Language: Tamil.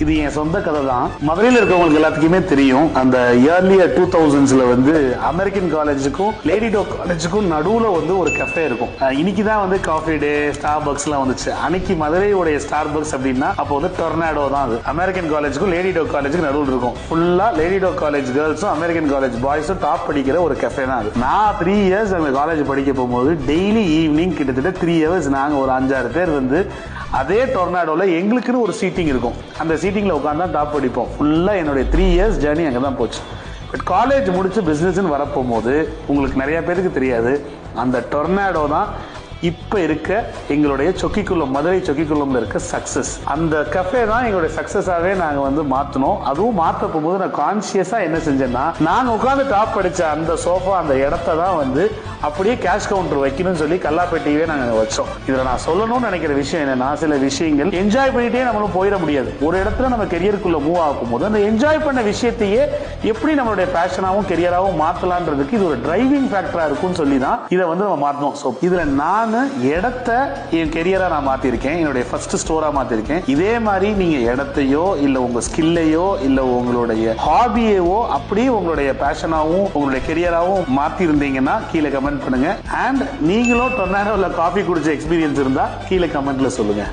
இது என் சொந்த கதை தான். மதுரையில் இருக்கவங்களுக்கு எல்லாத்துக்குமே தெரியும், அந்த இயர்லியர் 2000s வந்து அமெரிக்கன் காலேஜுக்கும் லேடி டாக் காலேஜுக்கும் நடுவுல வந்து ஒரு கஃபே இருக்கும். இன்னைக்கு தான் வந்து காஃபி டே, ஸ்டார் பக்ஸ் எல்லாம் வந்துச்சு. அன்னைக்கு மதுரையோடைய ஸ்டார் பக்ஸ் அப்படின்னா அப்போ வந்து டொர்னாடோ தான். அது அமெரிக்கன் காலேஜுக்கும் லேடி டாக் காலேஜுக்கு நடுவில் இருக்கும். ஃபுல்லா லேடி டாக் காலேஜ் கேர்ள்ஸும் அமெரிக்கன் காலேஜ் பாய்ஸும் டாப் படிக்கிற ஒரு கஃபே தான் அது. நான் 3 years அந்த காலேஜ் படிக்க போகும்போது டெய்லி ஈவினிங் கிட்டத்தட்ட 3 hours நாங்க ஒரு 5-6 பேர் வந்து அதே டொர்னாடோல எங்களுக்குன்னு ஒரு சீட்டிங் இருக்கும். அந்த சீட்டிங்ல உட்காந்து தான் டாப் படிப்போம். ஃபுல்லா என்னுடைய 3 years ஜேர்னி அங்கே தான் போச்சு. பட் காலேஜ் முடிச்சு பிசினஸ்ன்னு வரப்போகும்போது உங்களுக்கு நிறைய பேருக்கு தெரியாது, அந்த டொர்னாடோ தான் இப்ப இருக்க எங்களுடைய சொக்கிக்குளம், மதுரை சொக்கிக்குளம்ல இருக்க சக்சஸ். அந்த கஃபே தான் எங்களுடைய சக்சஸாவே நாங்க வந்து மாத்தணும். அதுவும் மாத்த போகும்போது நான் கான்சியஸா என்ன செஞ்சேன்னா, நாங்க உட்காந்து டாப் படிச்ச அந்த சோஃபா, அந்த இடத்த தான் வந்து அப்படியே கேஷ் கவுண்டர் வைக்கணும்னு சொல்லி கல்லாப்பேட்டையவே நாங்க வச்சோம். இதுல நான் சொல்லணும்னு நினைக்கிற விஷயம் என்னன்னா, சில விஷயங்கள் என்ஜாய் பண்ணிட்டே நம்மளும் போயிட முடியாது. ஒரு இடத்துல நம்ம கெரியருக்குள்ள மூவ் ஆகும் போது அந்த என்ஜாய் பண்ண விஷயத்தையே எப்படி நம்மளுடைய பேஷனாவும் கெரியராகவும் மாத்தலான்றதுக்கு இது ஒரு டிரைவிங் ஃபேக்டரா இருக்கும்னு சொல்லி தான் இதை வந்து நம்ம மாத்தணும். ஸோ இதுல நான் இடத்த என் கெரியரா நான் மாத்திருக்கேன், என்னுடைய ஃபர்ஸ்ட் ஸ்டோரா மாத்திருக்கேன். இதே மாதிரி நீங்க இடத்தையோ இல்ல உங்க ஸ்கில்லையோ இல்ல உங்களுடைய ஹாபியவோ அப்படியே உங்களுடைய பேஷனாவும் உங்களுடைய கெரியராவும் மாத்தி இருந்தீங்கன்னா கீழே கமெண்ட் பண்ணுங்க. அண்ட் நீங்களும் டொர்னாடோல காஃபி குடிச்ச எக்ஸ்பீரியன்ஸ் இருந்தா கீழே கமெண்ட்ல சொல்லுங்க.